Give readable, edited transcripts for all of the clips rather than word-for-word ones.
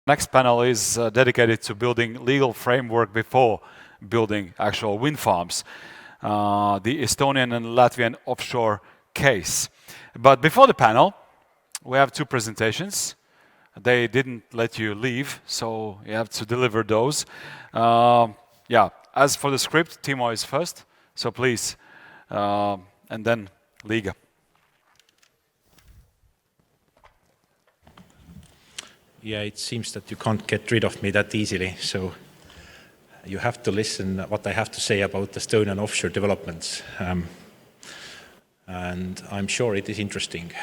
Next panel is dedicated to building legal framework before building actual wind farms, the Estonian and Latvian offshore case. But before the panel, we have two presentations. They didn't let you leave, so you have to deliver those. As for the script, Timo is first, so please, and then Liga. Yeah, it seems that you can't get rid of me that easily, so you have to listen what I have to say about Estonian offshore developments. And I'm sure it is interesting.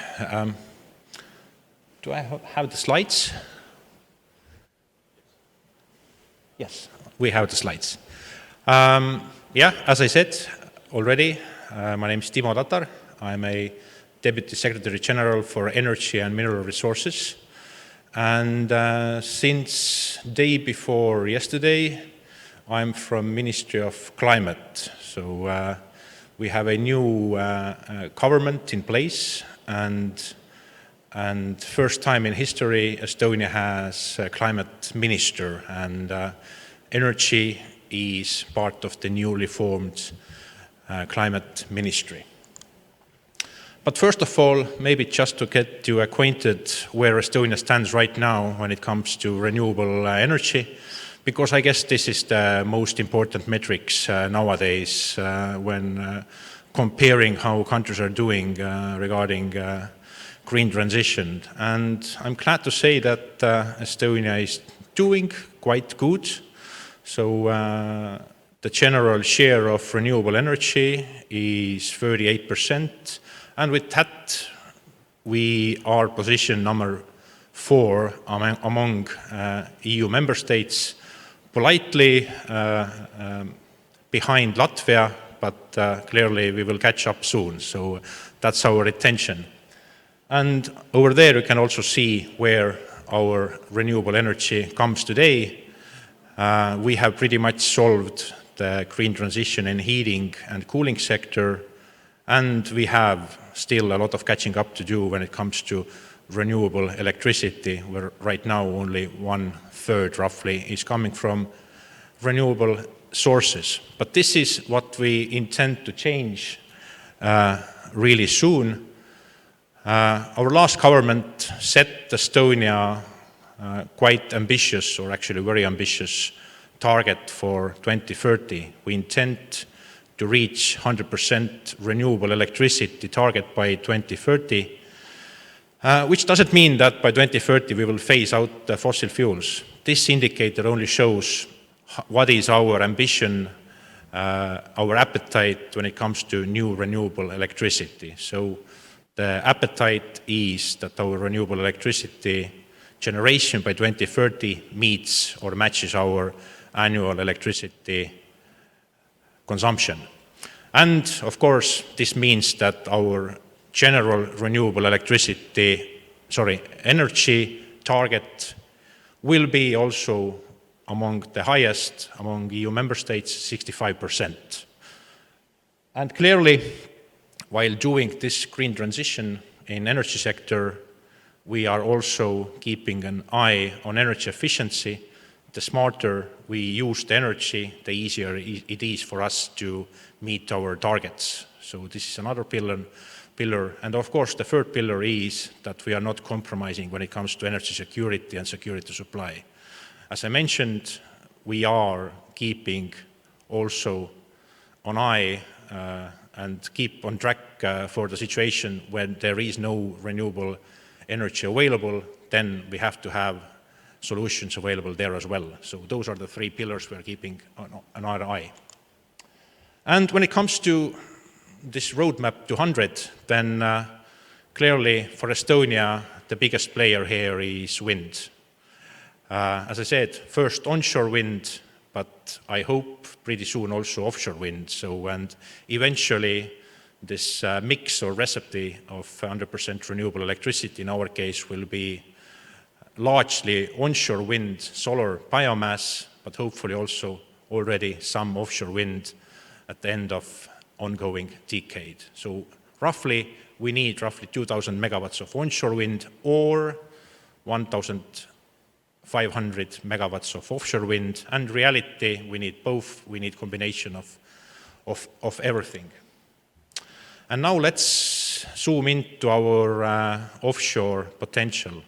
Do I have the slides? Yes, we have the slides. As I said already, my name is Timo Tatar. I'm a Deputy Secretary General for Energy and Mineral Resources. And since day before yesterday, I'm from Ministry of Climate. So we have a new government in place, and first time in history, Estonia has a climate minister, and energy is part of the newly formed climate ministry. But first of all, maybe just to get you acquainted where Estonia stands right now when it comes to renewable energy, because I guess this is the most important metrics nowadays when comparing how countries are doing regarding green transition. And I'm glad to say that Estonia is doing quite good. So the general share of renewable energy is 38%. And with that, we are position number 4 among EU member states, politely behind Latvia, but clearly we will catch up soon. So that's our intention. And over there, you can also see where our renewable energy comes today. We have pretty much solved the green transition in heating and cooling sector, and we have still a lot of catching up to do when it comes to renewable electricity, where right now only 1/3 roughly is coming from renewable sources. But this is what we intend to change really soon. Our last government set Estonia quite ambitious, or actually very ambitious, target for 2030. We intend to reach 100% renewable electricity target by 2030, which doesn't mean that by 2030 we will phase out the fossil fuels. This indicator only shows what is our ambition, our appetite when it comes to new renewable electricity. So the appetite is that our renewable electricity generation by 2030 meets or matches our annual electricity consumption. And of course, this means that our general renewable energy target will be also among the highest among EU member states, 65%. And clearly, while doing this green transition in energy sector, we are also keeping an eye on energy efficiency. The smarter we use the energy, the easier it is for us to meet our targets. So this is another pillar. And of course, the third pillar is that we are not compromising when it comes to energy security and security supply. As I mentioned, we are keeping also an eye and keep on track for the situation when there is no renewable energy available, then we have to have solutions available there as well. So those are the 3 pillars we are keeping an eye. And when it comes to this roadmap to 100, then clearly for Estonia, the biggest player here is wind. As I said, first onshore wind, but I hope pretty soon also offshore wind. So, and eventually this mix or recipe of 100% renewable electricity in our case will be largely onshore wind, solar, biomass, but hopefully also already some offshore wind at the end of ongoing decade. So roughly, we need roughly 2,000 megawatts of onshore wind or 1,000 500 megawatts of offshore wind. And reality, we need both. We need combination of everything. And now let's zoom into our offshore potential.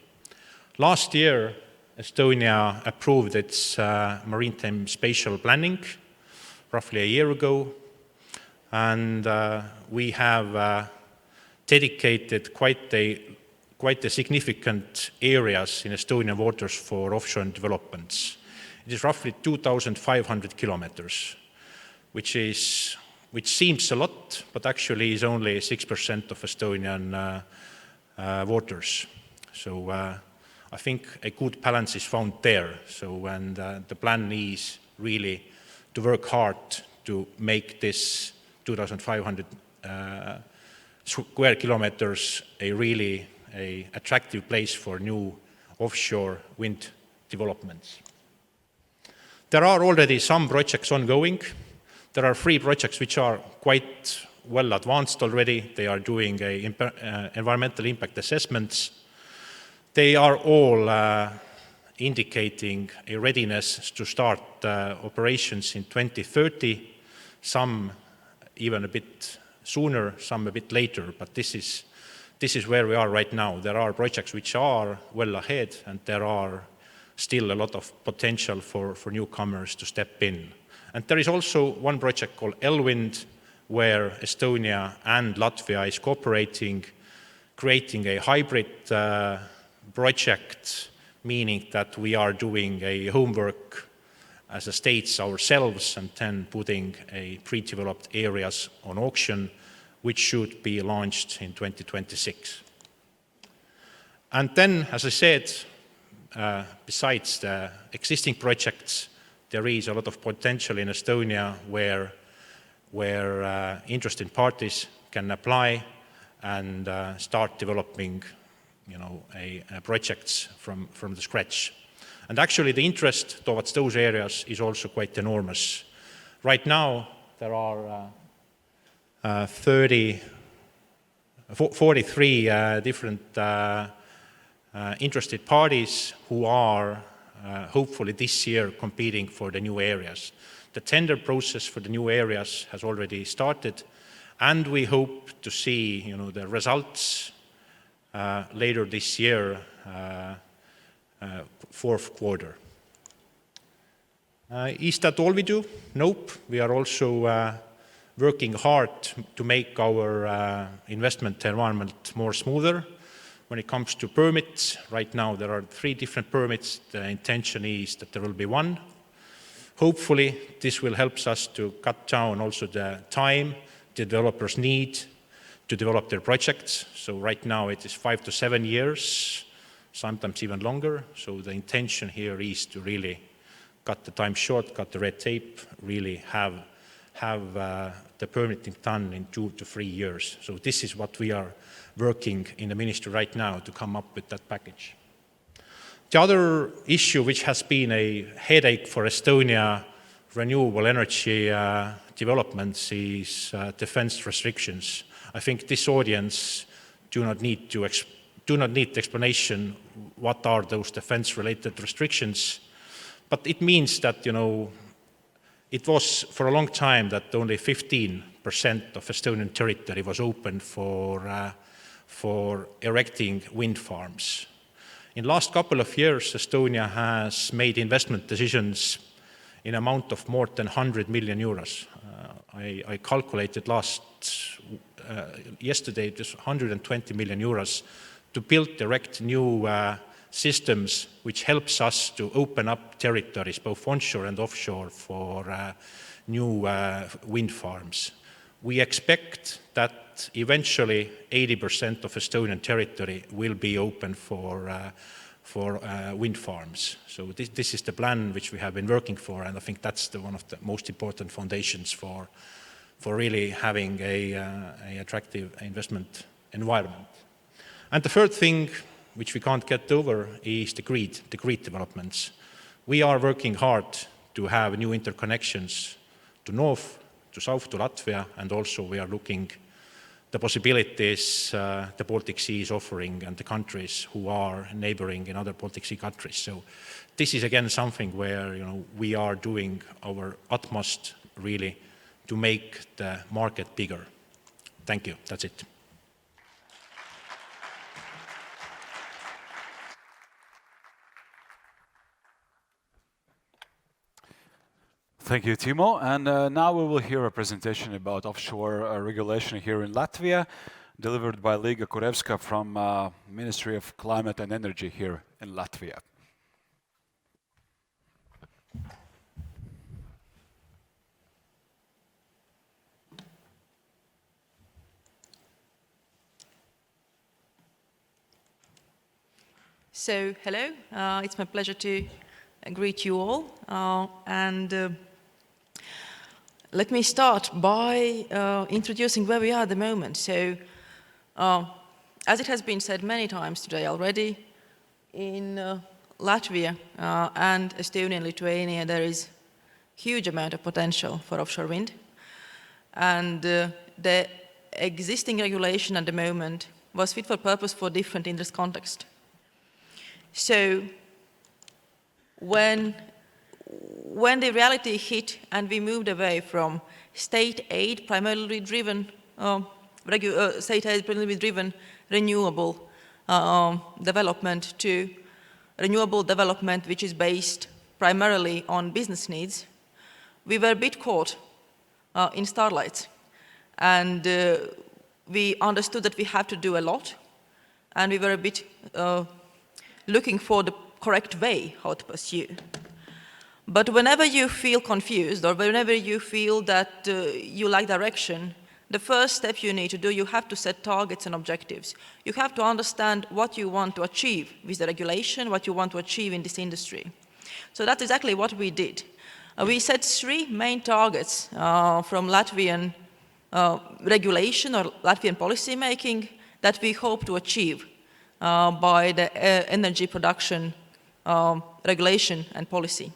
Last year, Estonia approved its maritime spatial planning, roughly a year ago, and we have dedicated quite a significant areas in Estonian waters for offshore developments. It is roughly 2,500 kilometers, which seems a lot, but actually is only 6% of Estonian waters. So I think a good balance is found there. So, and the plan is really to work hard to make this 2,500 square kilometers a really attractive place for new offshore wind developments. There are already some projects ongoing. There are 3 projects which are quite well advanced already. They are doing environmental impact assessments. They are all indicating a readiness to start operations in 2030, some even a bit sooner, some a bit later, but this is where we are right now. There are projects which are well ahead, and there are still a lot of potential for newcomers to step in. And there is also one project called Elwind, where Estonia and Latvia is cooperating, creating a hybrid project, meaning that we are doing a homework as a states ourselves and then putting a pre-developed areas on auction, which should be launched in 2026. And then, as I said, besides the existing projects, there is a lot of potential in Estonia where interested parties can apply and start developing projects from the scratch. And actually the interest towards those areas is also quite enormous. Right now there are 43 different interested parties who are hopefully this year competing for the new areas. The tender process for the new areas has already started, and we hope to see the results later this year, fourth quarter. Is that all we do? Nope. We are also working hard to make our investment environment more smoother. When it comes to permits, right now there are 3 different permits. The intention is that there will be 1. Hopefully this will help us to cut down also the time the developers need to develop their projects. So right now it is 5 to 7 years, sometimes even longer. So the intention here is to really cut the time short, cut the red tape, really have the permitting done in 2 to 3 years. So this is what we are working in the ministry right now to come up with that package. The other issue which has been a headache for Estonia renewable energy developments is defense restrictions. I think this audience do not need explanation what are those defense-related restrictions, but it means that it was for a long time that only 15% of Estonian territory was open for erecting wind farms. In the last couple of years, Estonia has made investment decisions in amount of more than 100 million euros. I calculated yesterday it was 120 million euros to build direct new systems which helps us to open up territories, both onshore and offshore, for new wind farms. We expect that eventually 80% of Estonian territory will be open for wind farms. So this is the plan which we have been working for, and I think that's one of the most important foundations for really having a attractive investment environment. And the third thing which we can't get over is the grid developments. We are working hard to have new interconnections to north, to south, to Latvia, and also we are looking the possibilities the Baltic Sea is offering and the countries who are neighboring in other Baltic Sea countries. So this is again something where we are doing our utmost really to make the market bigger. Thank you. That's it. Thank you, Timo. And now we will hear a presentation about offshore regulation here in Latvia, delivered by Liga Kurevska from Ministry of Climate and Energy here in Latvia. So, hello. It's my pleasure to greet you all. Let me start by introducing where we are at the moment. So, as it has been said many times today already, in Latvia and Estonia and Lithuania, there is huge amount of potential for offshore wind. And the existing regulation at the moment was fit for purpose for different interest context. So when the reality hit and we moved away from state aid primarily driven renewable development to renewable development which is based primarily on business needs, we were a bit caught in starlight. And we understood that we have to do a lot, and we were a bit looking for the correct way how to pursue. But whenever you feel confused or whenever you feel that you lack direction, the first step you need to do, you have to set targets and objectives. You have to understand what you want to achieve with the regulation, what you want to achieve in this industry. So that's exactly what we did. We set 3 main targets from Latvian regulation or Latvian policy making that we hope to achieve by the energy production regulation and policy.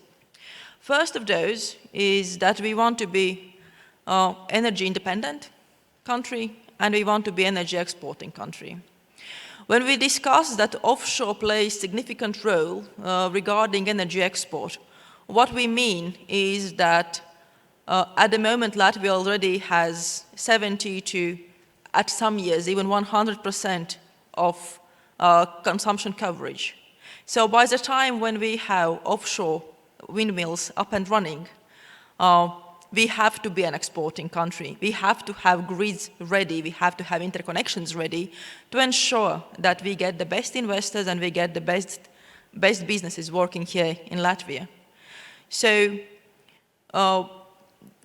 First of those is that we want to be energy independent country and we want to be energy exporting country. When we discuss that offshore plays significant role regarding energy export, what we mean is that at the moment Latvia already has 70 to, at some years, even 100% of consumption coverage. So by the time when we have offshore windmills up and running, we have to be an exporting country. We have to have grids ready. We have to have interconnections ready to ensure that we get the best investors and we get the best businesses working here in Latvia. So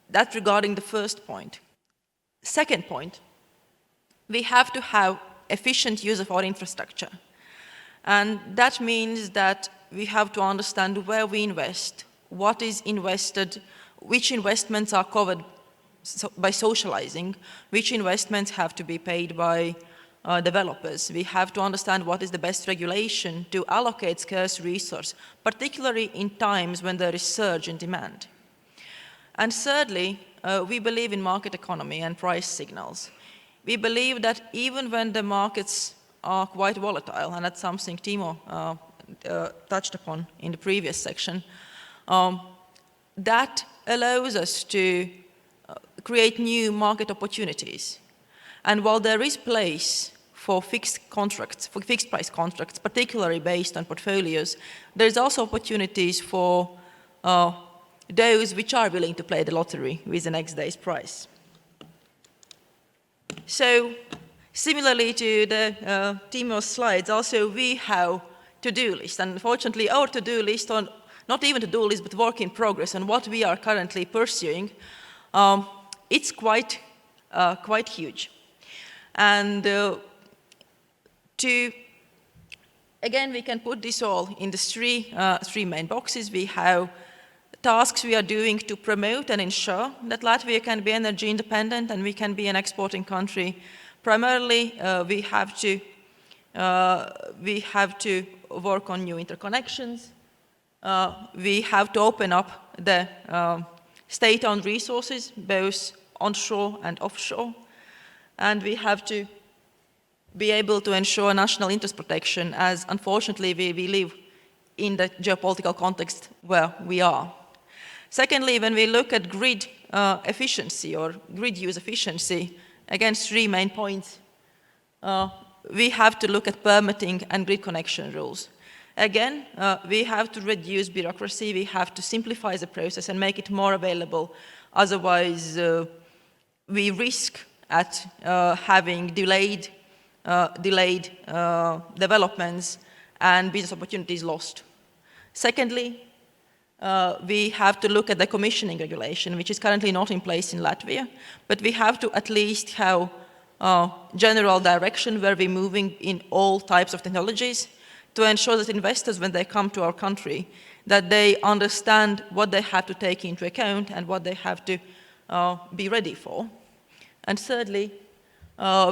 that's regarding the first point. Second point, we have to have efficient use of our infrastructure. And that means that we have to understand where we invest, what is invested, which investments are covered by socializing, which investments have to be paid by developers. We have to understand what is the best regulation to allocate scarce resource, particularly in times when there is surge in demand. And thirdly, we believe in market economy and price signals. We believe that even when the markets are quite volatile, and that's something Timo touched upon in the previous section, that allows us to create new market opportunities. And while there is place for fixed contracts, for fixed price contracts, particularly based on portfolios, there's also opportunities for those which are willing to play the lottery with the next day's price. So, similarly to the Timo's slides, also we have to-do list. And unfortunately, our to-do list, on not even to-do list, but work in progress, and what we are currently pursuing, it's quite huge. And again, we can put this all in the three main boxes. We have tasks we are doing to promote and ensure that Latvia can be energy independent and we can be an exporting country. Primarily, we have to work on new interconnections. We have to open up the state-owned resources, both onshore and offshore. And we have to be able to ensure national interest protection, as unfortunately we live in the geopolitical context where we are. Secondly, when we look at grid efficiency or grid use efficiency, again, 3 main points. We have to look at permitting and grid connection rules. Again, we have to reduce bureaucracy, we have to simplify the process and make it more available. Otherwise, we risk at having delayed developments and business opportunities lost. Secondly, we have to look at the commissioning regulation, which is currently not in place in Latvia, but we have to at least have general direction where we're moving in all types of technologies to ensure that investors, when they come to our country, that they understand what they have to take into account and what they have to be ready for. And thirdly,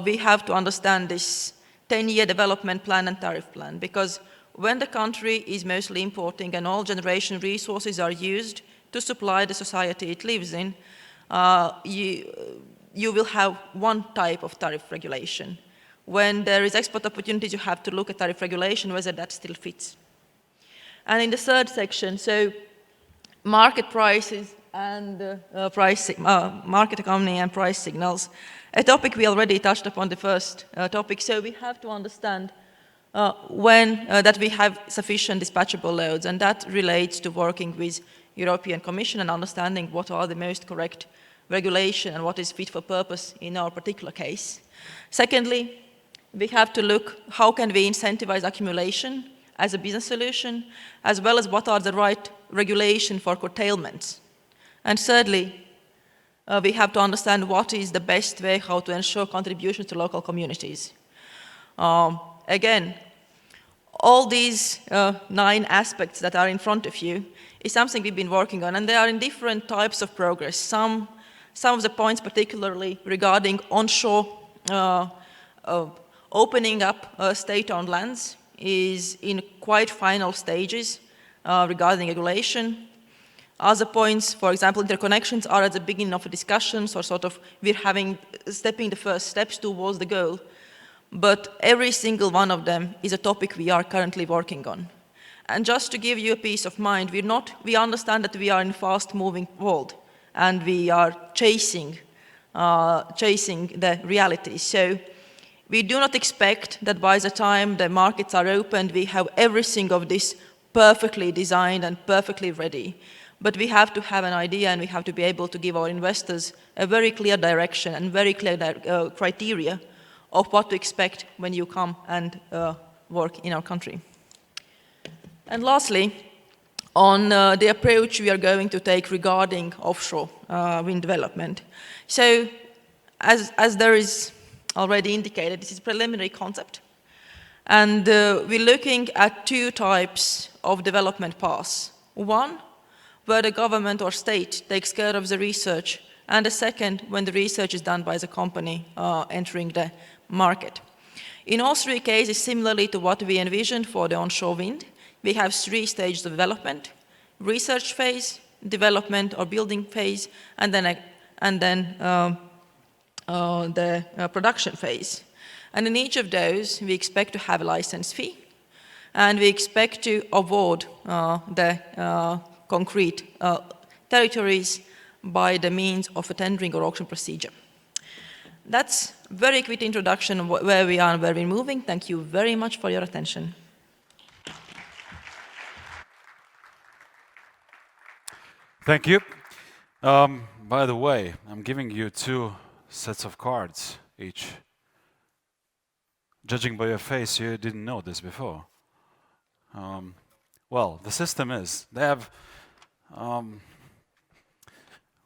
we have to understand this 10-year development plan and tariff plan, because when the country is mostly importing and all generation resources are used to supply the society it lives in, you will have one type of tariff regulation. When there is export opportunities, you have to look at tariff regulation, whether that still fits. And in the third section, so market prices and market economy and price signals, a topic we already touched upon the first topic. So we have to understand that we have sufficient dispatchable loads, and that relates to working with European Commission and understanding what are the most correct regulation and what is fit for purpose in our particular case. Secondly, we have to look how can we incentivize accumulation as a business solution, as well as what are the right regulation for curtailments. And thirdly, we have to understand what is the best way how to ensure contributions to local communities. Again, all these 9 aspects that are in front of you is something we've been working on, and they are in different types of progress. Some of the points, particularly regarding onshore opening up state-owned lands, is in quite final stages regarding regulation. Other points, for example, interconnections, are at the beginning of a discussion, so sort of we're stepping the first steps towards the goal. But every single one of them is a topic we are currently working on. And just to give you a peace of mind, we understand that we are in a fast-moving world, and we are chasing the reality. So we do not expect that by the time the markets are opened, we have everything of this perfectly designed and perfectly ready. But we have to have an idea, and we have to be able to give our investors a very clear direction and very clear criteria of what to expect when you come and work in our country. And lastly, on the approach we are going to take regarding offshore wind development. So as there is already indicated, this is a preliminary concept. And we're looking at 2 types of development paths. One, where the government or state takes care of the research, and the second, when the research is done by the company entering the market. In all 3 cases, similarly to what we envisioned for the onshore wind, we have 3 stages of development: research phase, development or building phase, and then the production phase. And in each of those, we expect to have a license fee, and we expect to award the concrete territories by the means of a tendering or auction procedure. That's a very quick introduction of where we are and where we're moving. Thank you very much for your attention. Thank you. By the way, I'm giving you 2 sets of cards each. Judging by your face, you didn't know this before. Well, the system is, they have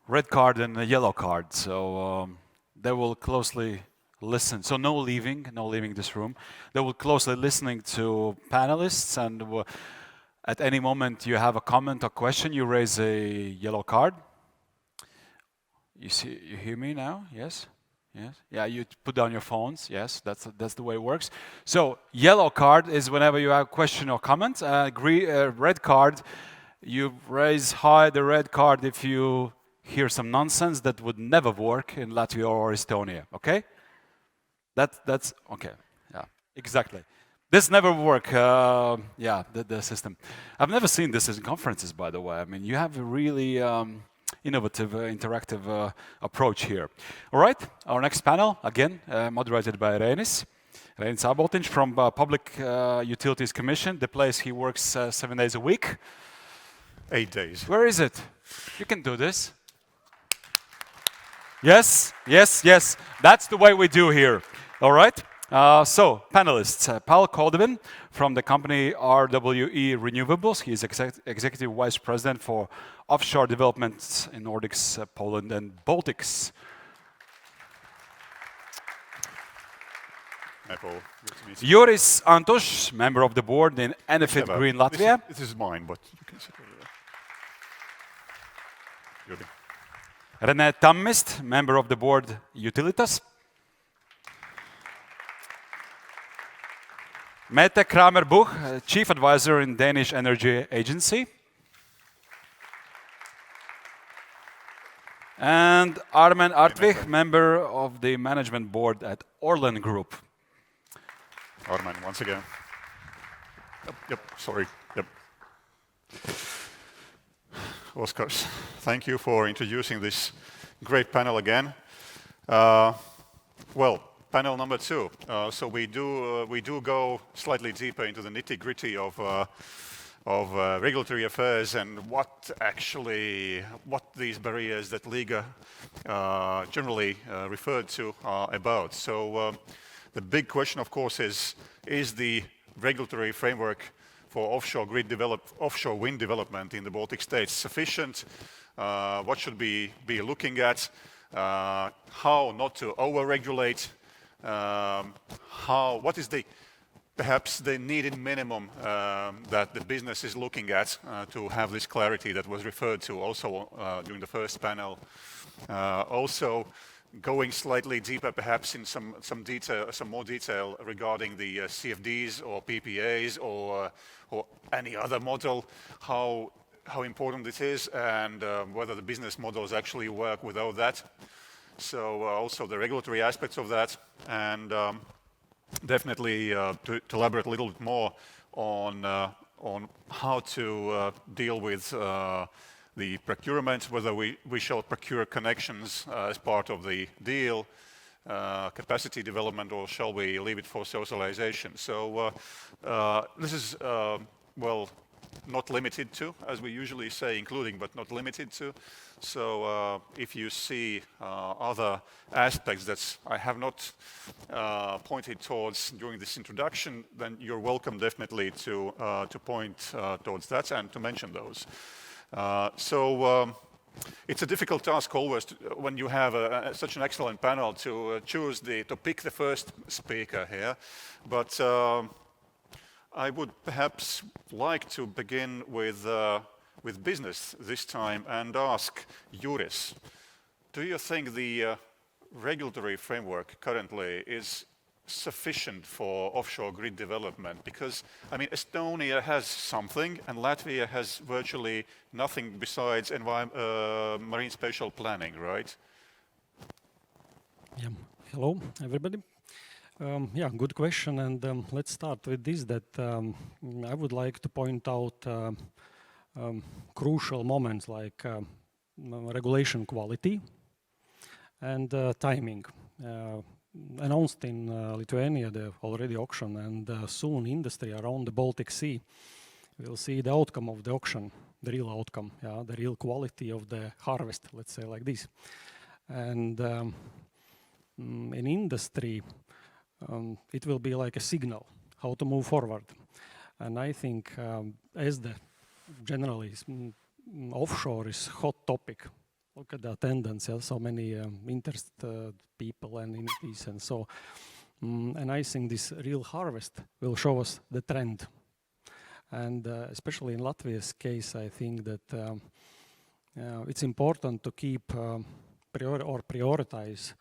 red card and a yellow card, so they will closely listen. So no leaving this room. They will closely listening to panelists, and at any moment you have a comment or question, you raise a yellow card. You hear me now? Yes? Yes? Yeah, you put down your phones. Yes, that's the way it works. So yellow card is whenever you have a question or comment. Red card, you raise high the red card if you hear some nonsense that would never work in Latvia or Estonia, okay? That's okay. Yeah, exactly. This never work. Yeah, the system. I've never seen this in conferences, by the way. I mean, you have a really innovative, interactive approach here. All right, our next panel, again, moderated by Reinis Aboltiņš from Public Utilities Commission, the place he works 7 days a week. 8 days. Where is it? You can do this. Yes, yes, yes. That's the way we do here. All right. So, panelists, Paul Koldevin from the company RWE Renewables. He is Executive Vice President for Offshore Development in Nordics, Poland and Baltics. Hi, Paul. Good to meet you. Juris Antoš, member of the board in Enefit Green Latvia. This is mine, but you can sit over there. Juri. René Tammist, member of the board Utilitas. Mette Kramer-Buch, Chief Advisor in Danish Energy Agency. And Armen Artvig, member of the management board at Orlen Group. Armen, once again. Yep, sorry. Yep. Oskars, thank you for introducing this great panel again. Well, panel number 2. So we do go slightly deeper into the nitty-gritty of regulatory affairs and what these barriers that Liga generally referred to are about. So the big question, of course, is the regulatory framework for offshore wind development in the Baltic states sufficient? What should we be looking at? How not to over-regulate? What is perhaps the needed minimum that the business is looking at to have this clarity that was referred to also during the first panel? Also, going slightly deeper, perhaps in some more detail regarding the CFDs or PPAs or any other model, how important it is, and whether the business models actually work without that. So also the regulatory aspects of that, and definitely to elaborate a little bit more on how to deal with the procurement, whether we shall procure connections as part of the deal, capacity development, or shall we leave it for socialization. So this is, well, not limited to, as we usually say, including but not limited to. So if you see other aspects that I have not pointed towards during this introduction, then you're welcome definitely to point towards that and to mention those. It's a difficult task always when you have such an excellent panel to pick the first speaker here, but I would perhaps like to begin with business this time and ask Juris, do you think the regulatory framework currently is sufficient for offshore grid development? Because, I mean, Estonia has something and Latvia has virtually nothing besides marine spatial planning, right? Yeah. Hello, everybody. Yeah, good question, and let's start with this, that I would like to point out crucial moments like regulation quality and timing. Announced in Lithuania the already auction, and soon industry around the Baltic Sea will see the outcome of the auction, the real outcome, yeah, the real quality of the harvest, let's say like this. And in industry, it will be like a signal how to move forward. And I think as the generally offshore is hot topic. Look at the attendance, yeah, so many interested people and entities, and so. And I think this real harvest will show us the trend. And especially in Latvia's case, I think that it's important to keep prioritize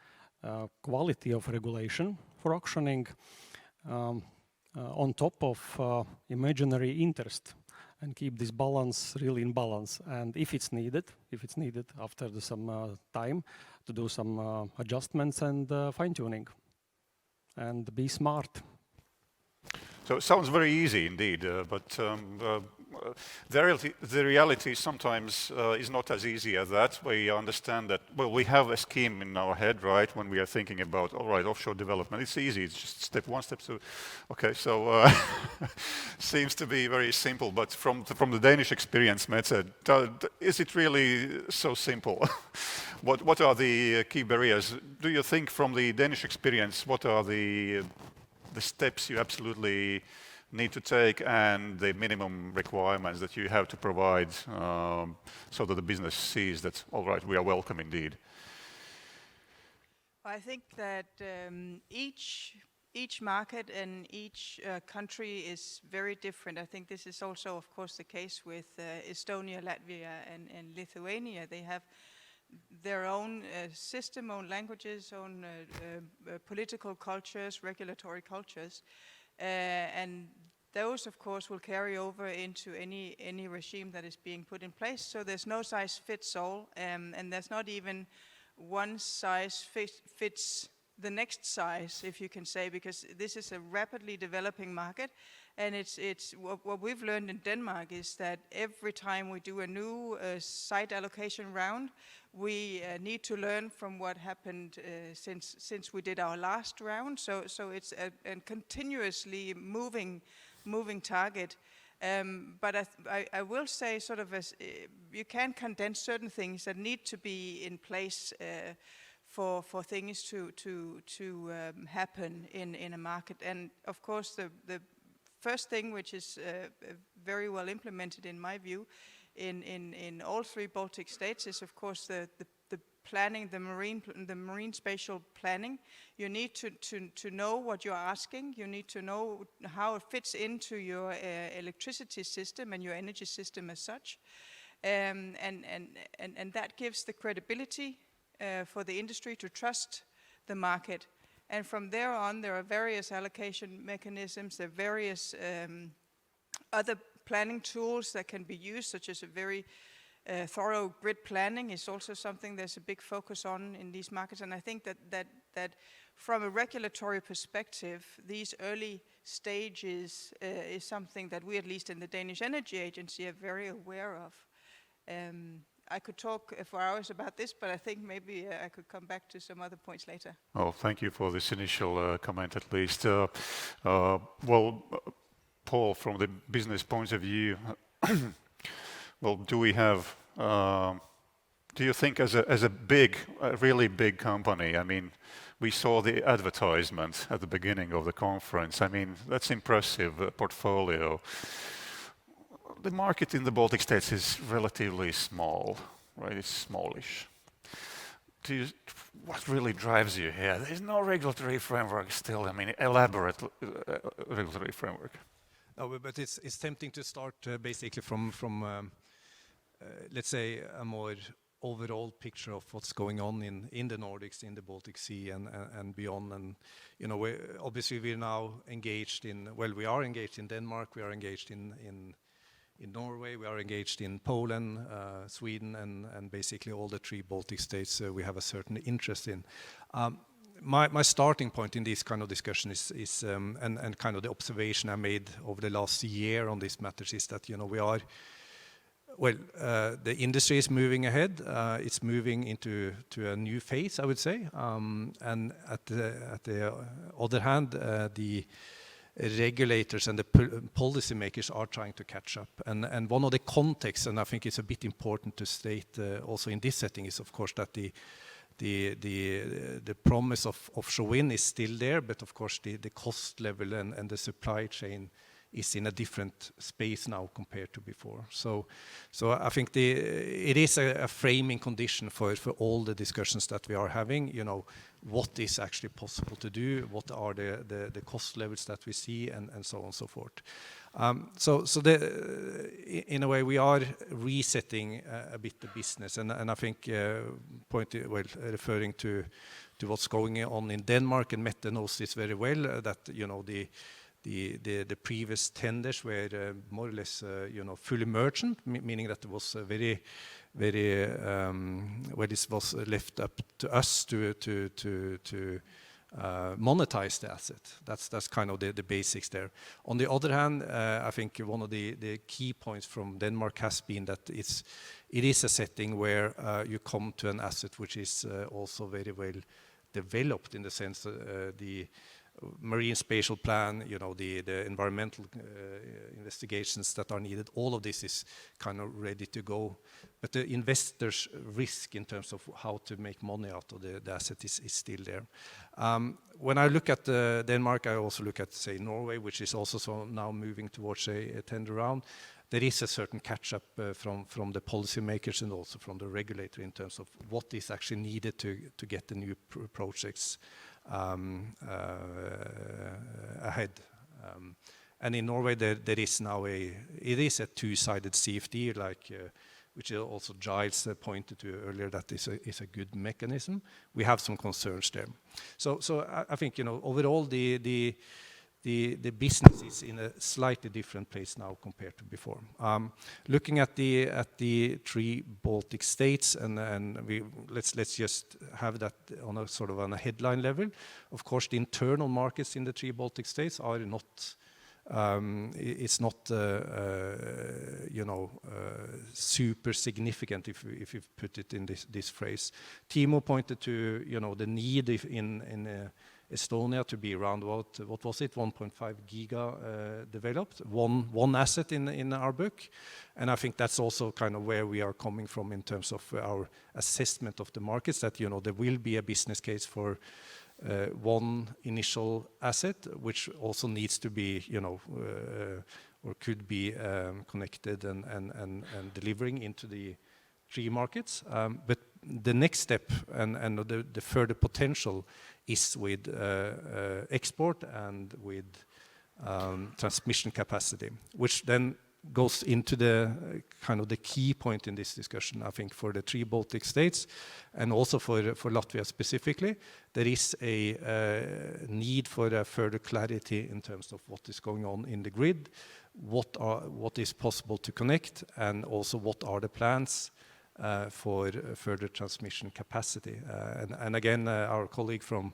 quality of regulation for auctioning on top of imaginary interest, and keep this balance really in balance. And if it's needed after some time to do some adjustments and fine-tuning. and be smart. So it sounds very easy indeed, but the reality sometimes is not as easy as that. We understand that, well, we have a scheme in our head, right, when we are thinking about, all right, offshore development. It's easy, it's just step one, step two. Okay, so seems to be very simple, but from the Danish experience, Mette, is it really so simple? What are the key barriers? Do you think from the Danish experience, what are the steps you absolutely need to take and the minimum requirements that you have to provide so that the business sees that, all right, we are welcome indeed? I think that each market and each country is very different. I think this is also, of course, the case with Estonia, Latvia, and Lithuania. They have their own system, own languages, own political cultures, regulatory cultures, and those, of course, will carry over into any regime that is being put in place. So there's no size fits all, and there's not even one size fits the next size, if you can say, because this is a rapidly developing market. And it's what we've learned in Denmark is that every time we do a new site allocation round, we need to learn from what happened since we did our last round. So it's a continuously moving target. But I will say, sort of, as you can condense certain things that need to be in place for things to happen in a market. And of course, the first thing, which is very well implemented in my view in all three Baltic states, is of course the planning, the marine spatial planning. You need to know what you're asking. You need to know how it fits into your electricity system and your energy system as such, and that gives the credibility for the industry to trust the market. And from there on, there are various allocation mechanisms, there are various other planning tools that can be used, such as a very thorough grid planning is also something there's a big focus on in these markets. And I think that from a regulatory perspective, these early stages is something that we, at least in the Danish Energy Agency, are very aware of. I could talk for hours about this, but I think maybe I could come back to some other points later. Oh, thank you for this initial comment, at least. Well, Paul, from the business point of view, well, do you think as a really big company, I mean, we saw the advertisement at the beginning of the conference. I mean, that's impressive portfolio. The market in the Baltic states is relatively small, right? It's smallish. What really drives you here? There's no regulatory framework still. I mean, elaborate regulatory framework. No, but it's tempting to start basically from let's say a more overall picture of what's going on in the Nordics, in the Baltic Sea, and beyond. And you know, obviously we're now engaged in. Well, we are engaged in Denmark. We are engaged in Norway. We are engaged in Poland, Sweden, and basically all the three Baltic states. We have a certain interest in. My starting point in this kind of discussion is and kind of the observation I made over the last year on these matters is that, you know, we are, well, the industry is moving ahead. It's moving into a new phase, I would say. And at the other hand, the regulators and the policymakers are trying to catch up. And one of the contexts, and I think it's a bit important to state also in this setting, is of course that the promise of offshore wind is still there, but of course the cost level and the supply chain is in a different space now compared to before. So I think it is a framing condition for all the discussions that we are having. You know, what is actually possible to do? What are the cost levels that we see, and so on and so forth. In a way, we are resetting a bit the business, and I think referring to what's going on in Denmark, and Mette knows this very well, that you know the previous tenders were more or less fully merchant, meaning that it was very well, this was left up to us to monetize the asset. That's kind of the basics there. On the other hand, I think one of the key points from Denmark has been that it is a setting where you come to an asset which is also very well developed, in the sense the marine spatial plan, the environmental investigations that are needed, all of this is kind of ready to go. But the investors' risk in terms of how to make money out of the asset is still there. When I look at Denmark, I also look at, say, Norway, which is also now moving towards a tender round. There is a certain catch-up from the policymakers and also from the regulator in terms of what is actually needed to get the new projects ahead. And in Norway, there is now it is a two-sided CFD, which also Giles pointed to earlier, that is a good mechanism. We have some concerns there. So I think, overall the business is in a slightly different place now compared to before. Looking at the 3 Baltic states, and let's just have that on a sort of on a headline level. Of course, the internal markets in the 3 Baltic states are not. It's not super significant if you put it in this phrase. Timo pointed to the need in Estonia to be around what was it, 1.5 giga developed, one asset in our book, and I think that's also kind of where we are coming from in terms of our assessment of the markets. That there will be a business case for one initial asset, which also needs to be or could be connected and delivering into the 3 markets. But the next step and the further potential is with export and with transmission capacity, which then goes into the kind of the key point in this discussion, I think, for the 3 Baltic states and also for Latvia specifically. There is a need for a further clarity in terms of what is going on in the grid, what is possible to connect, and also what are the plans for further transmission capacity. And again, our colleague from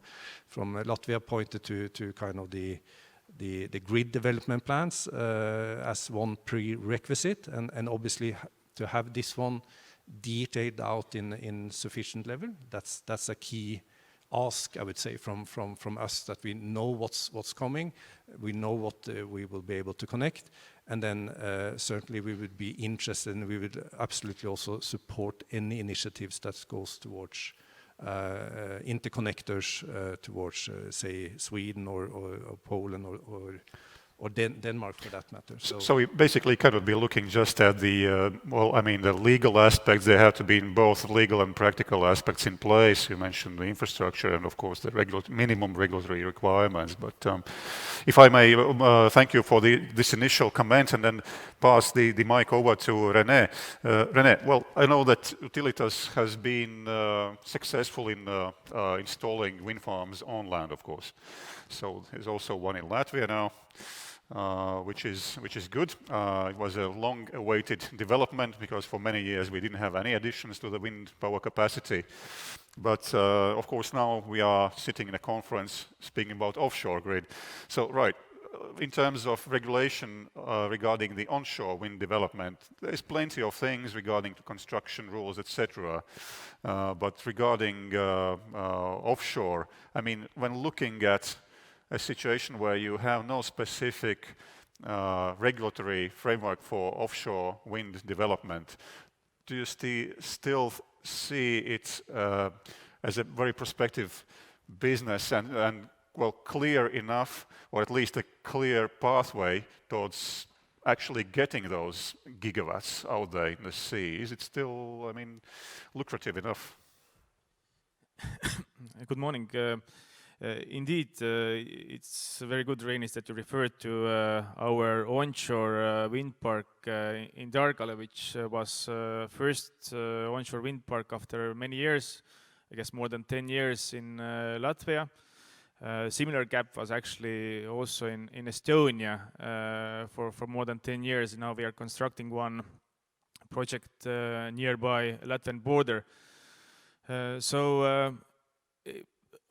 Latvia pointed to kind of the grid development plans as one prerequisite, and obviously to have this one detailed out in sufficient level, that's a key ask, I would say, from us, that we know what's coming, we know what we will be able to connect, and then certainly we would be interested, and we would absolutely also support any initiatives that goes towards interconnectors towards, say, Sweden or Poland or Denmark, for that matter. So we basically cannot be looking just at the the legal aspects. They have to be in both legal and practical aspects in place. You mentioned the infrastructure and, of course, the minimum regulatory requirements. But if I may, thank you for this initial comment, and then pass the mic over to René. René, well, I know that Utilitas has been successful in installing wind farms on land, of course. So there's also one in Latvia now. Which is good. It was a long-awaited development, because for many years we didn't have any additions to the wind power capacity. But of course now we are sitting in a conference speaking about offshore grid. So right, in terms of regulation regarding the onshore wind development, there's plenty of things regarding to construction rules, etc. But regarding offshore, I mean, when looking at a situation where you have no specific regulatory framework for offshore wind development, do you still see it as a very prospective business and well, clear enough, or at least a clear pathway towards actually getting those gigawatts out there in the sea? Is it still, I mean, lucrative enough? Good morning. Indeed, it's very good, Reinis, that you referred to our onshore wind park in Dargale, which was first onshore wind park after many years, I guess more than 10 years in Latvia. Similar gap was actually also in Estonia for more than 10 years. Now we are constructing one project nearby Latvian border.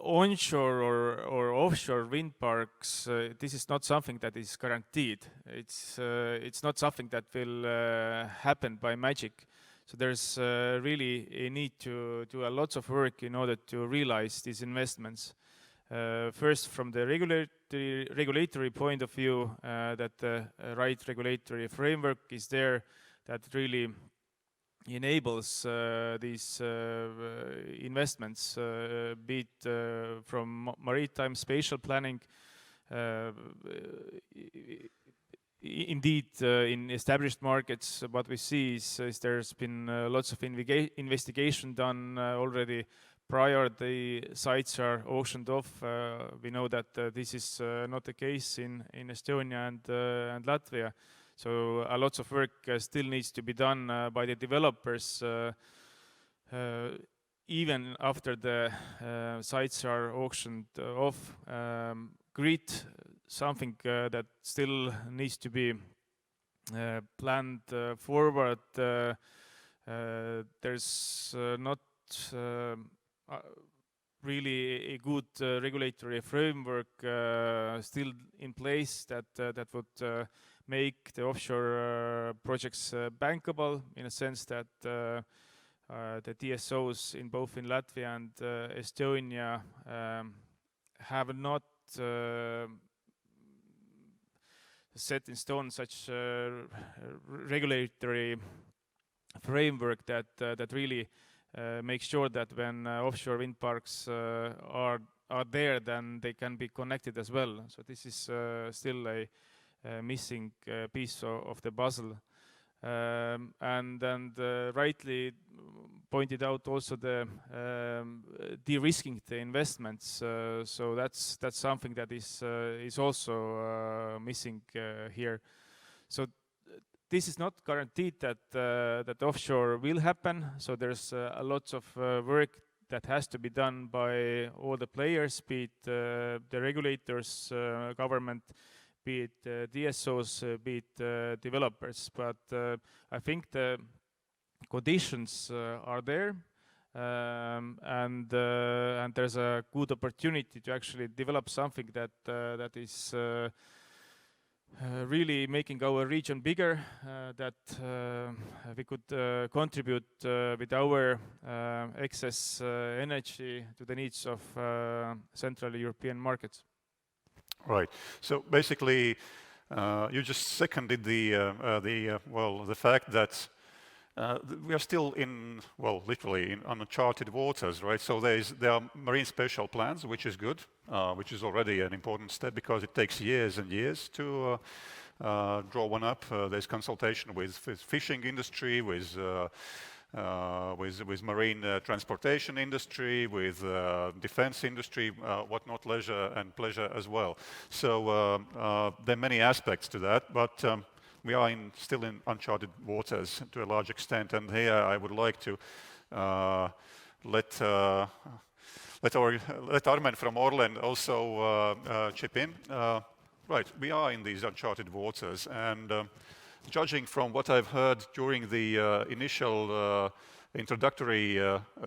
onshore or offshore wind parks, this is not something that is guaranteed. It's not something that will happen by magic. So there's really a need to do a lot of work in order to realize these investments. First, from the regulatory point of view, that the right regulatory framework is there that really enables these investments, be it from maritime spatial planning. Indeed, in established markets, what we see is there's been lots of investigation done already prior the sites are auctioned off. We know that this is not the case in Estonia and Latvia. So a lot of work still needs to be done by the developers even after the sites are auctioned off. Grid, something that still needs to be planned forward. There's not really a good regulatory framework still in place that would make the offshore projects bankable, in a sense that the TSOs in both in Latvia and Estonia have not set in stone such regulatory framework that really makes sure that when offshore wind parks are there, then they can be connected as well. So this is still a missing piece of the puzzle. And rightly pointed out also the de-risking the investments. So that's something that is also missing here. So this is not guaranteed that offshore will happen. So there's a lot of work that has to be done by all the players, be it the regulators, government, be it DSOs, be it developers. But I think the conditions are there, and there's a good opportunity to actually develop something that is really making our region bigger, that we could contribute with our excess energy to the needs of Central European markets. Right. So basically, you just seconded the fact that we are still in, well, literally in uncharted waters, right? So there are marine spatial plans, which is good, which is already an important step because it takes years and years to draw one up. There's consultation with fishing industry, with marine transportation industry, with defense industry, whatnot, leisure and pleasure as well. So there are many aspects to that, but we are still in uncharted waters to a large extent. And here I would like to let Armen from Orlen also chip in. Right, we are in these uncharted waters, and judging from what I've heard during the initial introductory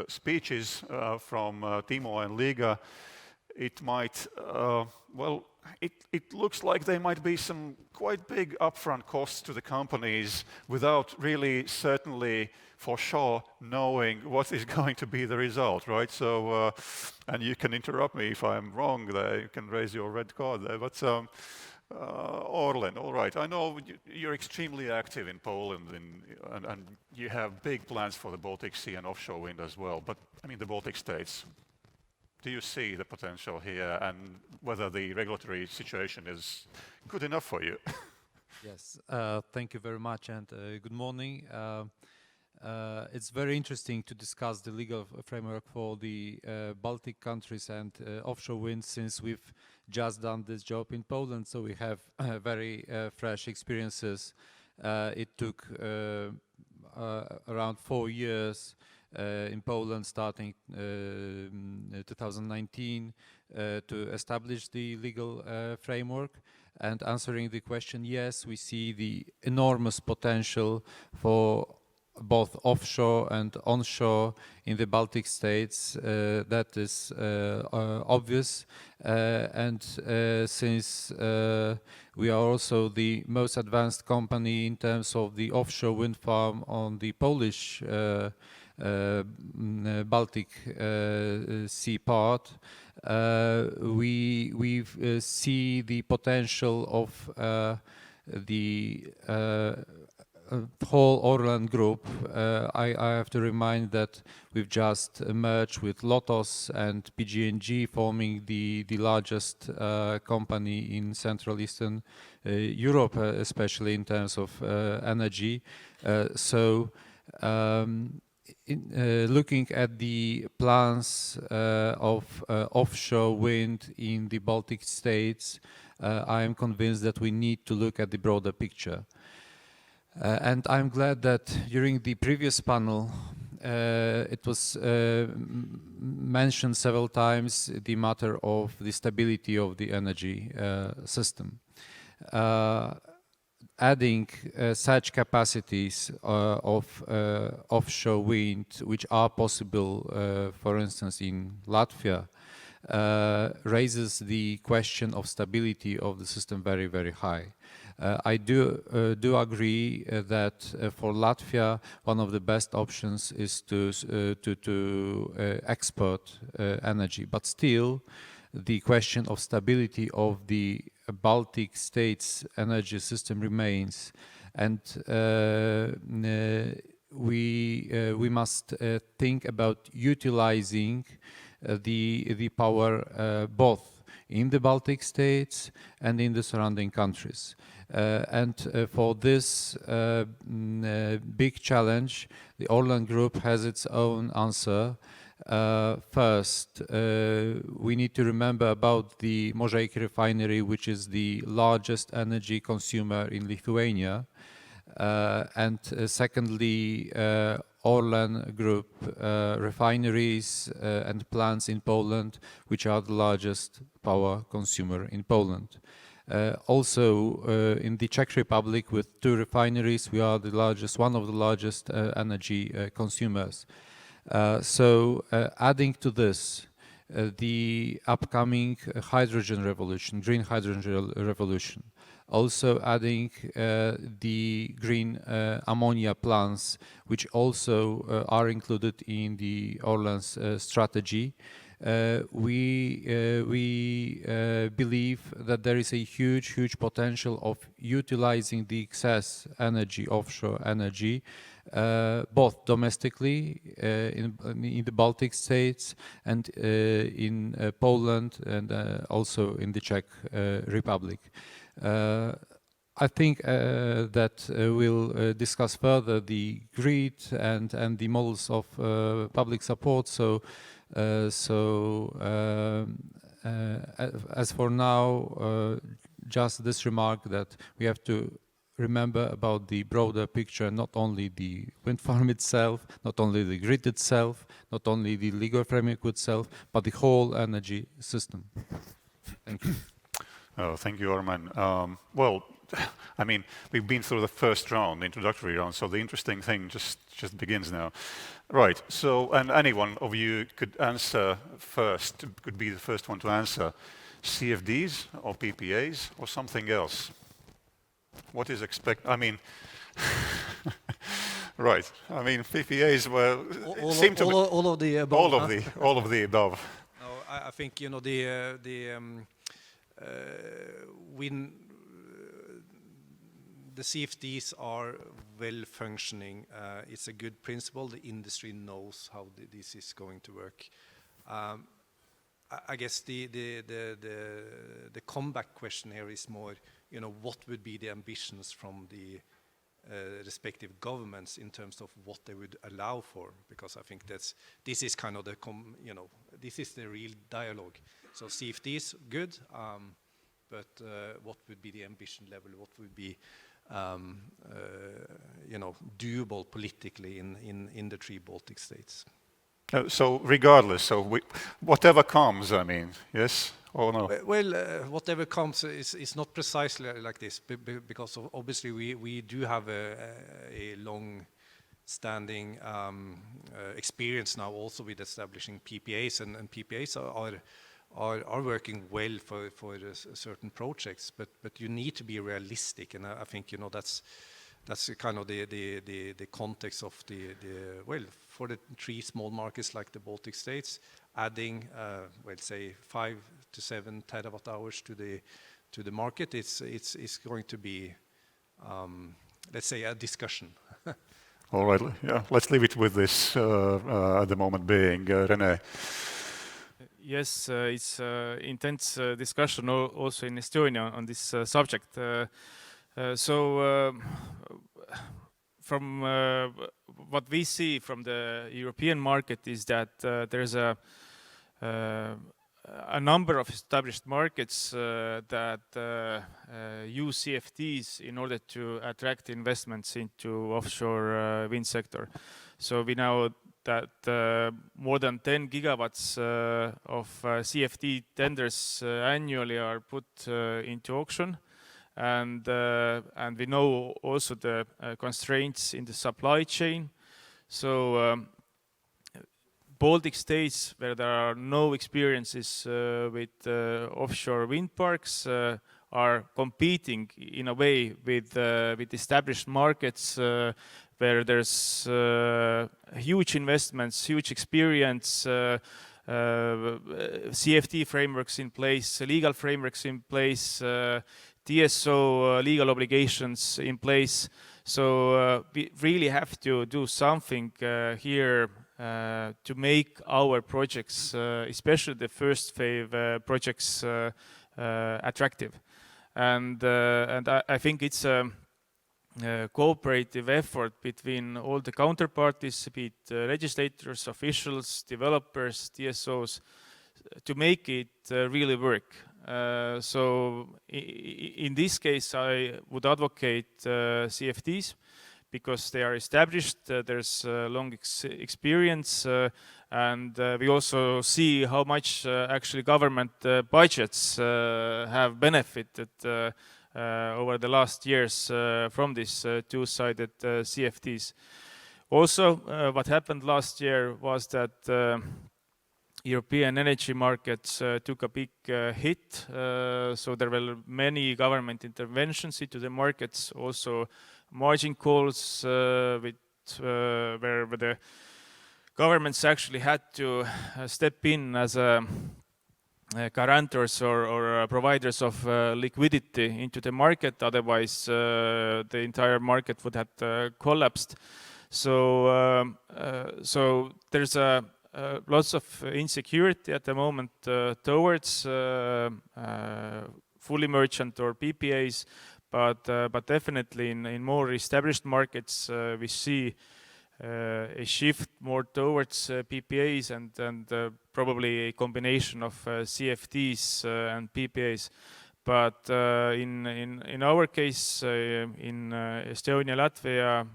speeches from Timo and Liga, it might, it looks like there might be some quite big upfront costs to the companies without really certainly for sure knowing what is going to be the result, right? So, and you can interrupt me if I'm wrong there, you can raise your red card there, but Orlen, all right, I know you're extremely active in Poland and you have big plans for the Baltic Sea and offshore wind as well, but I mean the Baltic states. Do you see the potential here and whether the regulatory situation is good enough for you? Yes, thank you very much and good morning. It's very interesting to discuss the legal framework for the Baltic countries and offshore wind, since we've just done this job in Poland, so we have very fresh experiences. It took around 4 years in Poland, starting 2019, to establish the legal framework. And answering the question, yes, we see the enormous potential for both offshore and onshore in the Baltic states. That is obvious. And since we are also the most advanced company in terms of the offshore wind farm on the Polish Baltic Sea part, we see the potential of the whole Orlen group. I have to remind that we've just merged with Lotos and PG&G, forming the largest company in Central Eastern Europe, especially in terms of energy. Looking at the plans of offshore wind in the Baltic states, I am convinced that we need to look at the broader picture. And I'm glad that during the previous panel, it was mentioned several times the matter of the stability of the energy system. Adding such capacities of offshore wind, which are possible, for instance, in Latvia, raises the question of stability of the system very, very high. I do agree that for Latvia, one of the best options is to export energy, but still, the question of stability of the Baltic states' energy system remains, and we must think about utilizing the power both in the Baltic states and in the surrounding countries. For this big challenge, the Orlen Group has its own answer. First, we need to remember about the Mažeikiai refinery, which is the largest energy consumer in Lithuania. And secondly, Orlen Group refineries and plants in Poland, which are the largest power consumer in Poland. Also, in the Czech Republic, with 2 refineries, we are one of the largest energy consumers. Adding to this, the upcoming hydrogen revolution, green hydrogen revolution, also adding the green ammonia plants, which also are included in the Orlen's strategy. We believe that there is a huge potential of utilizing the excess energy, offshore energy, both domestically in the Baltic states and in Poland and also in the Czech Republic. I think that we'll discuss further the grid and the models of public support. As for now, just this remark that we have to remember about the broader picture, not only the wind farm itself, not only the grid itself, not only the legal framework itself, but the whole energy system. Thank you. Oh, thank you, Arman. Well, I mean, we've been through the first round, the introductory round, so the interesting thing just begins now. Right, so, and anyone of you could answer first, could be the first one to answer. CFDs or PPAs or something else? What is I mean, right, I mean, PPAs were... All of the above. All of the above. No, I think, you know, when the CFDs are well functioning, it's a good principle. The industry knows how this is going to work. I guess the comeback question here is more, you know, what would be the ambitions from the respective governments in terms of what they would allow for? Because I think this is kind of this is the real dialogue. So CFDs, good, but what would be the ambition level? What would be doable politically in the 3 Baltic states? So regardless, so whatever comes, I mean, yes or no? Well, whatever comes is not precisely like this, because obviously we do have a long standing experience now also with establishing PPAs, and PPAs are working well for certain projects, but you need to be realistic, and I think that's kind of the context of the well, for the 3 small markets like the Baltic states, adding well, say 5 to 7 terawatt hours to the market, it's going to be let's say a discussion. All right, yeah, let's leave it with this at the moment being. Rene. Yes, it's intense discussion also in Estonia on this subject. From what we see from the European market is that there's a number of established markets that use CFDs in order to attract investments into offshore wind sector. So we know that more than 10 gigawatts of CFD tenders annually are put into auction. And we know also the constraints in the supply chain. So Baltic states, where there are no experiences with offshore wind parks, are competing in a way with established markets where there's huge investments, huge experience, CFD frameworks in place, legal frameworks in place, TSO legal obligations in place. So we really have to do something here to make our projects, especially the first phase projects, attractive. And I think it's a cooperative effort between all the counterparties, be it legislators, officials, developers, TSOs, to make it really work. So in this case, I would advocate CFDs because they are established, there's long experience, and we also see how much actually government budgets have benefited over the last years from these two-sided CFDs. Also, what happened last year was that European energy markets took a big hit, so there were many government interventions into the markets, also margin calls where the governments actually had to step in as guarantors or providers of liquidity into the market, otherwise the entire market would have collapsed. So there's lots of insecurity at the moment towards fully merchant or PPAs, but definitely in more established markets we see a shift more towards PPAs and probably a combination of CFDs and PPAs. But in our case, in Estonia, Latvia,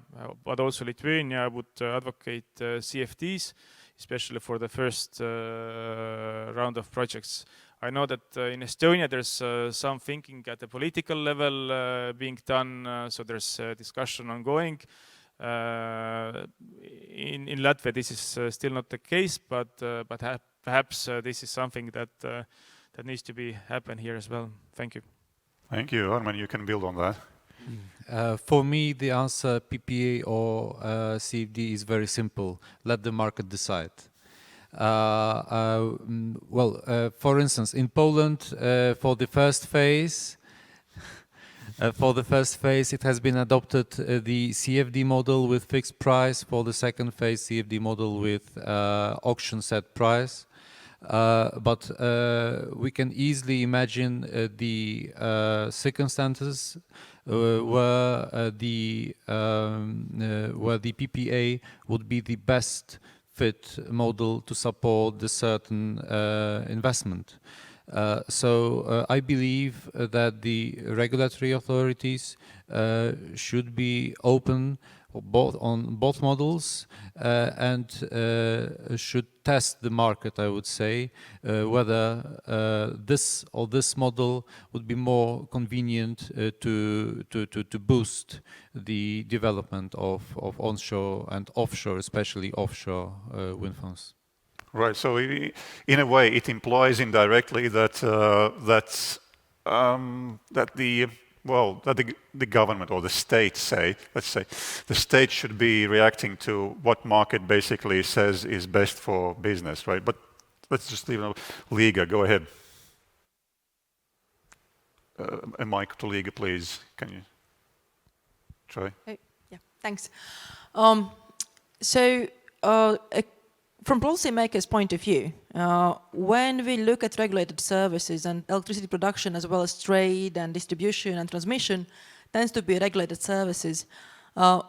but also Lithuania, I would advocate CFDs, especially for the first round of projects. I know that in Estonia there's some thinking at the political level being done, so there's discussion ongoing. In Latvia this is still not the case, but perhaps this is something that needs to be happen here as well. Thank you. Thank you, Armen. You can build on that. For me, the answer PPA or CFD is very simple. Let the market decide. For instance, in Poland, for the first phase, it has been adopted the CFD model with fixed price. For the second phase, CFD model with auction set price. But we can easily imagine the circumstances where the PPA would be the best fit model to support the certain investment. So I believe that the regulatory authorities should be open on both models and should test the market, I would say, whether this or this model would be more convenient to boost the development of onshore and offshore, especially offshore wind farms. Right. So in a way, it implies indirectly that the government or the state let's say, the state should be reacting to what market basically says is best for business, right? But let's just leave it. Liga, go ahead. A mic to Liga, please. Can you try? Yeah, thanks. From policymakers' point of view, when we look at regulated services and electricity production as well as trade and distribution and transmission tends to be regulated services,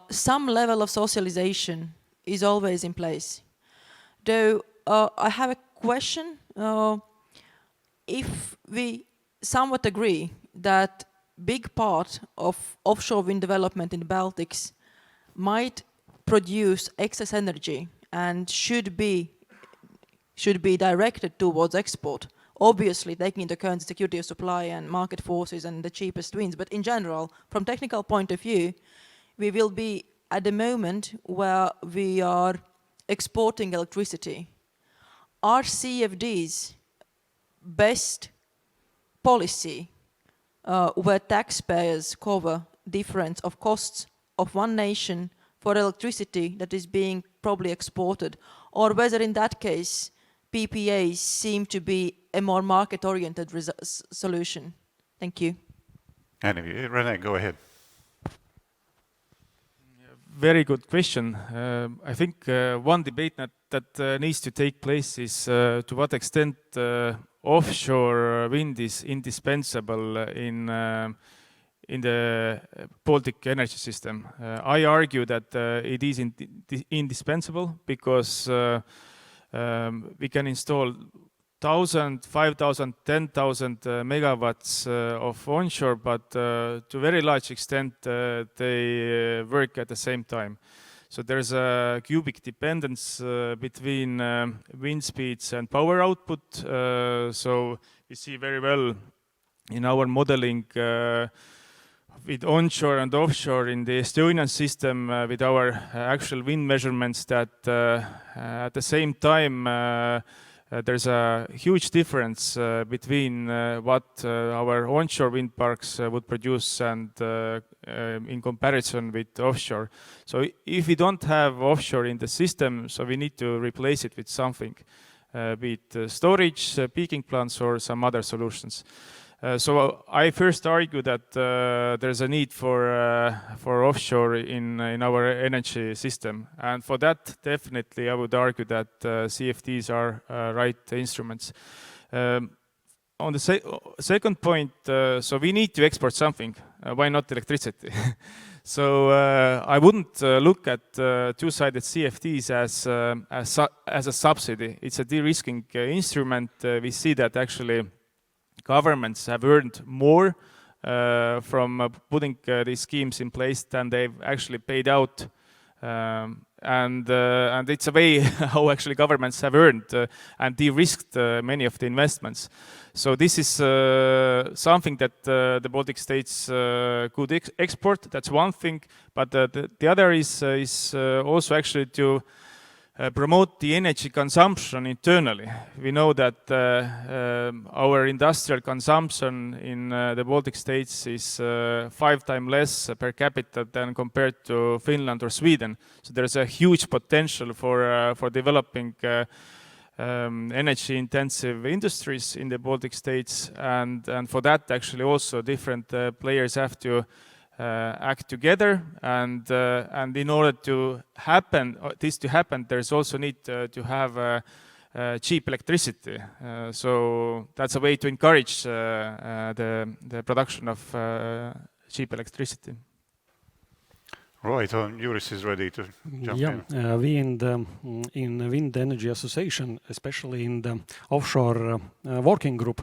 some level of socialization is always in place. Though I have a question, if we somewhat agree that big part of offshore wind development in the Baltics might produce excess energy and should be directed towards export, obviously taking into account the security of supply and market forces and the cheapest wins. But in general, from technical point of view, we will be at the moment where we are exporting electricity. Are CFDs best policy where taxpayers cover difference of costs of one nation for electricity that is being probably exported, or whether in that case PPAs seem to be a more market-oriented solution? Thank you. And René, go ahead. Very good question. I think one debate that needs to take place is to what extent offshore wind is indispensable in the Baltic energy system. I argue that it is indispensable because we can install 1,000, 5,000, 10,000 megawatts of onshore, but to a very large extent they work at the same time. So there's a cubic dependence between wind speeds and power output. So we see very well in our modeling with onshore and offshore in the Estonian system with our actual wind measurements that at the same time there's a huge difference between what our onshore wind parks would produce and in comparison with offshore. So if we don't have offshore in the system, so we need to replace it with something, be it storage, peaking plants or some other solutions. So I first argue that there's a need for offshore in our energy system, and for that definitely I would argue that CFDs are right instruments. On the second point, so we need to export something. Why not electricity? So I wouldn't look at two-sided CFDs as a subsidy. It's a de-risking instrument. We see that actually governments have earned more from putting these schemes in place than they've actually paid out. And it's a way how actually governments have earned and de-risked many of the investments. So this is something that the Baltic states could export. That's one thing. But the other is also actually to promote the energy consumption internally. We know that our industrial consumption in the Baltic states is 5 times less per capita than compared to Finland or Sweden. So there's a huge potential for developing energy-intensive industries in the Baltic states, and for that actually also different players have to act together, and in order to this to happen, there's also need to have cheap electricity. So that's a way to encourage the production of cheap electricity. Right, Juris is ready to jump in. We in the Wind Energy Association, especially in the offshore working group,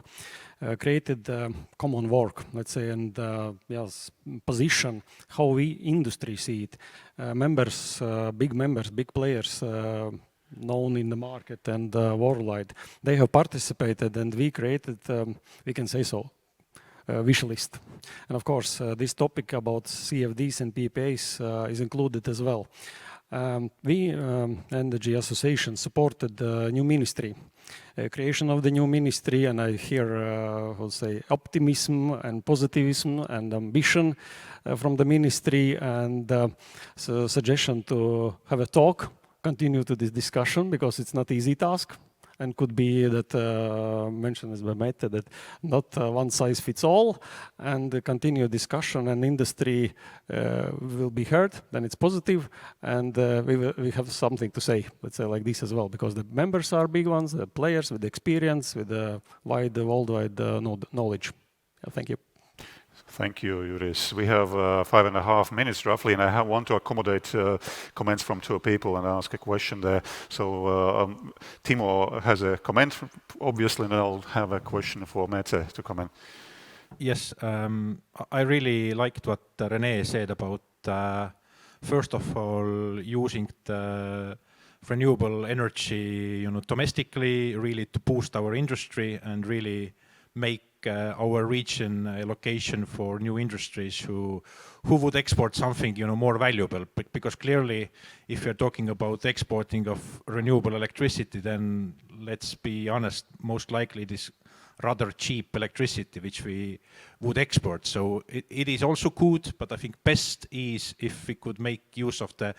created common work, let's say, and yes, position how we industry see it. Members, big players known in the market and worldwide, they have participated, and we created, we can say so, wish list. And of course, this topic about CFDs and PPAs is included as well. We, Energy Association, supported the new ministry, creation of the new ministry, and I hear, how to say, optimism and positivism and ambition from the ministry, and so suggestion to have a talk, continue to this discussion, because it's not easy task. And could be that mentioned as by Mette, that not one size fits all, and continue discussion and industry will be heard, then it's positive, and we have something to say, let's say like this as well, because the members are big ones, the players with experience, with worldwide knowledge. Thank you. Thank you, Juris. We have 5.5 minutes roughly, and I want to accommodate comments from two people and ask a question there. So Timo has a comment, obviously, and I'll have a question for Mette to comment. Yes, I really liked what Rene said about, first of all, using the renewable energy, domestically, really to boost our industry and really make our region a location for new industries who would export something more valuable, because clearly if you're talking about exporting of renewable electricity, then let's be honest, most likely this rather cheap electricity which we would export. So it is also good, but I think best is if we could make use of the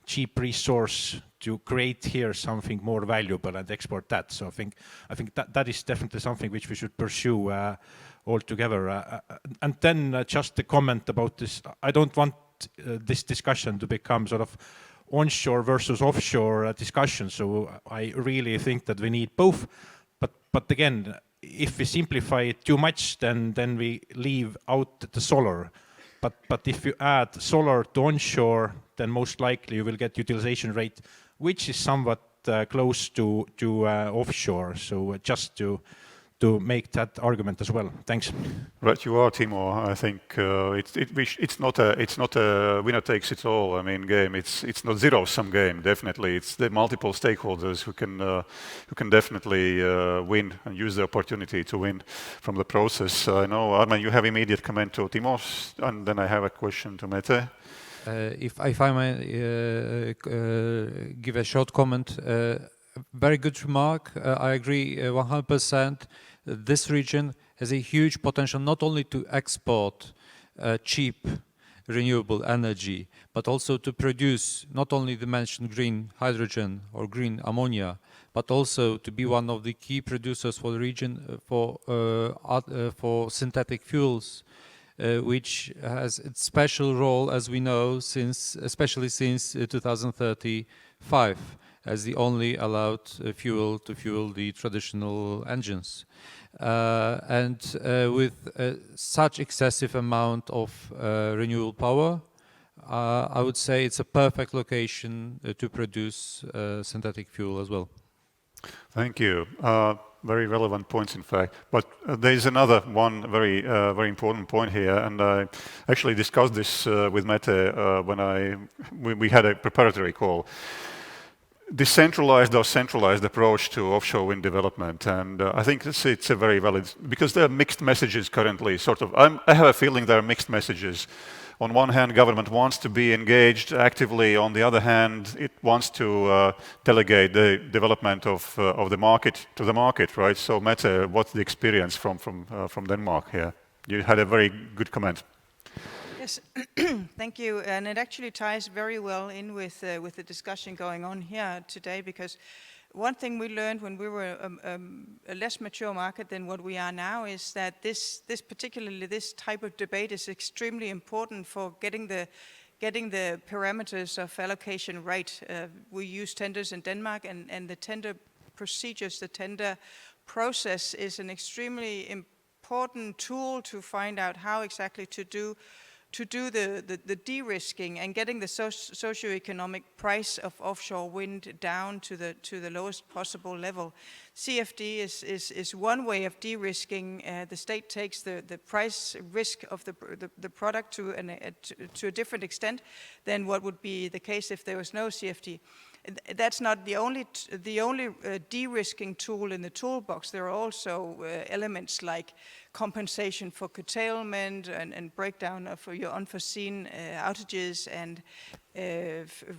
cheap resource to create here something more valuable and export that. So I think that is definitely something which we should pursue altogether. And then just a comment about this. I don't want this discussion to become sort of onshore versus offshore discussion. So I really think that we need both. But again, if we simplify it too much, then we leave out the solar. But if you add solar to onshore, then most likely you will get utilization rate, which is somewhat close to offshore. So just to make that argument as well. Thanks. Right, you are, Timo. I think it's not a winner takes it all. I mean, game. It's not zero-sum game. Definitely, it's the multiple stakeholders who can definitely win and use the opportunity to win from the process. I know, Armen, you have immediate comment to Timo's, and then I have a question to Mette. If I may give a short comment, very good remark. I agree 100%. This region has a huge potential not only to export cheap renewable energy, but also to produce not only the mentioned green hydrogen or green ammonia, but also to be one of the key producers for the region for synthetic fuels, which has its special role, as we know, especially since 2035, as the only allowed fuel to fuel the traditional engines. And with such excessive amount of renewable power, I would say it's a perfect location to produce synthetic fuel as well. Thank you. Very relevant points, in fact. But there is another one very important point here, and I actually discussed this with Mette when we had a preparatory call. Decentralized or centralized approach to offshore wind development, and I think it's a very valid, because there are mixed messages currently. I have a feeling there are mixed messages. On one hand, government wants to be engaged actively. On the other hand, it wants to delegate the development of the market to the market, right? So, Mette, what's the experience from Denmark here? You had a very good comment. Yes, thank you. And it actually ties very well in with the discussion going on here today, because one thing we learned when we were a less mature market than what we are now is that this type of debate is extremely important for getting the parameters of allocation right. We use tenders in Denmark, and the tender procedures, the tender process is an extremely important tool to find out how exactly to do to do the de-risking and getting the socioeconomic price of offshore wind down to the lowest possible level. CFD is one way of de-risking. The state takes the price risk of the product to a different extent than what would be the case if there was no CFD. That's not the only de-risking tool in the toolbox. There are also elements like compensation for curtailment and breakdown of your unforeseen outages and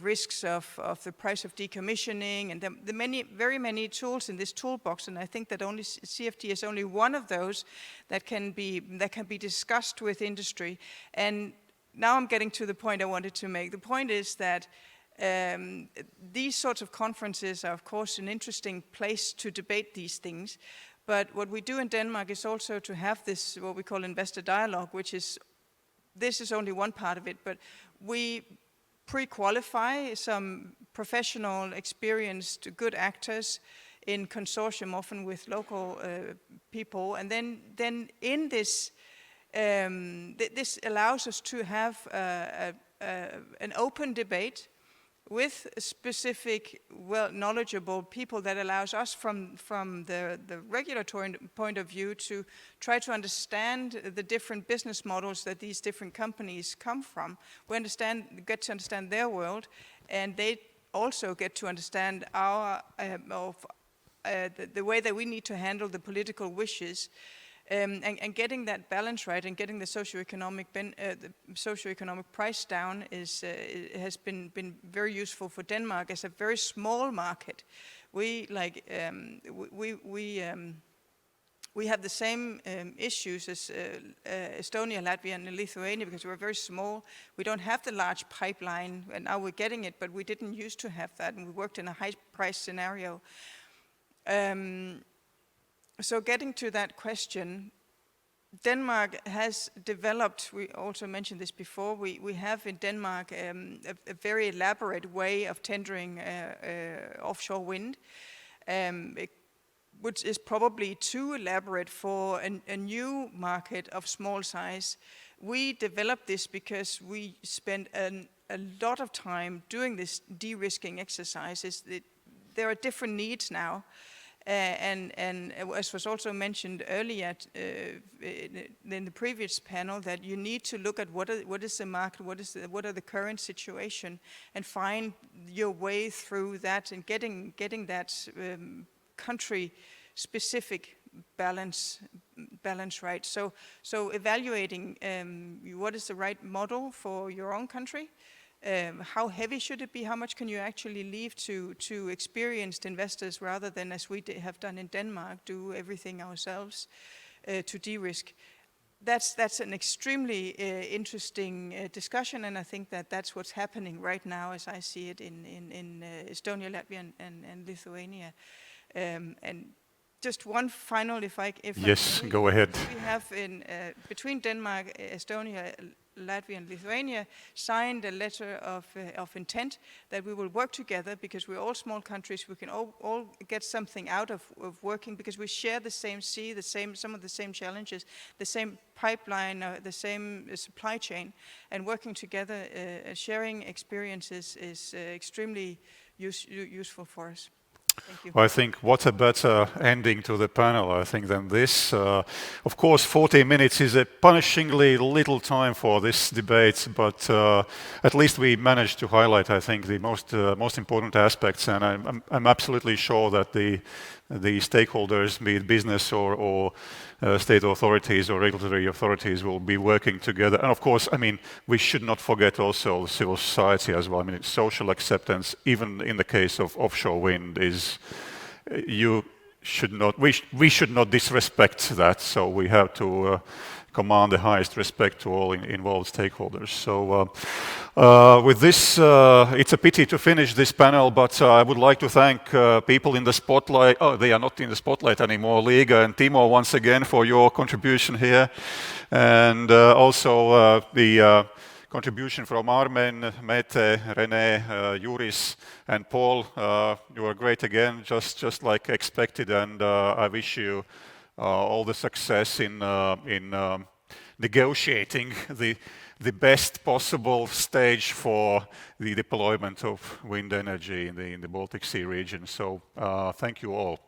risks of the price of decommissioning, and the very many tools in this toolbox. And I think that only CFD is only one of those that can be discussed with industry. And now I'm getting to the point I wanted to make. The point is that these sorts of conferences are, of course, an interesting place to debate these things. But what we do in Denmark is also to have this, what we call investor dialogue, this is only one part of it, but we pre-qualify some professional, experienced, good actors in consortium, often with local people. And then in this, this allows us to have an open debate with specific, knowledgeable people that allows us from the regulatory point of view to try to understand the different business models that these different companies come from. We get to understand their world, and they also get to understand our the way that we need to handle the political wishes. And getting that balance right and getting the socioeconomic price down has been very useful for Denmark as a very small market. We have the same issues as Estonia, Latvia, and Lithuania because we're very small. We don't have the large pipeline, and now we're getting it, but we didn't used to have that, and we worked in a high price scenario. So getting to that question, Denmark has developed, we also mentioned this before, we have in Denmark a very elaborate way of tendering offshore wind, which is probably too elaborate for a new market of small size. We developed this because we spent a lot of time doing this de-risking exercises. There are different needs now. And as was also mentioned earlier in the previous panel, that you need to look at what is the market, what are the current situation, and find your way through that and getting that country-specific balance right. So evaluating what is the right model for your own country. How heavy should it be? How much can you actually leave to experienced investors rather than, as we have done in Denmark, do everything ourselves to de-risk? That's an extremely interesting discussion, and I think that's what's happening right now as I see it in Estonia, Latvia, and Lithuania. And just one final, if I yes, may. Go ahead. We have between Denmark, Estonia, Latvia and Lithuania signed a letter of intent that we will work together because we're all small countries. We can all get something out of working because we share the same sea, some of the same challenges, the same pipeline, the same supply chain, and working together, sharing experiences is extremely useful for us. Thank you. I think what a better ending to the panel, I think, than this. Of course, 40 minutes is a punishingly little time for this debate, but at least we managed to highlight, I think, the most important aspects, and I'm absolutely sure that the stakeholders, be it business or state authorities or regulatory authorities, will be working together. And of course, I mean, we should not forget also civil society as well. I mean, social acceptance, even in the case of offshore wind, is we should not disrespect that. So we have to command the highest respect to all involved stakeholders. So with this, it's a pity to finish this panel, but I would like to thank people in the spotlight. Oh, they are not in the spotlight anymore. Liga and Timo, once again, for your contribution here. And also the contribution from Armen, Mete, René, Juris, and Paul. You were great again, just like expected, and I wish you all the success in negotiating the the best possible stage for the deployment of wind energy in the Baltic Sea region. So thank you all.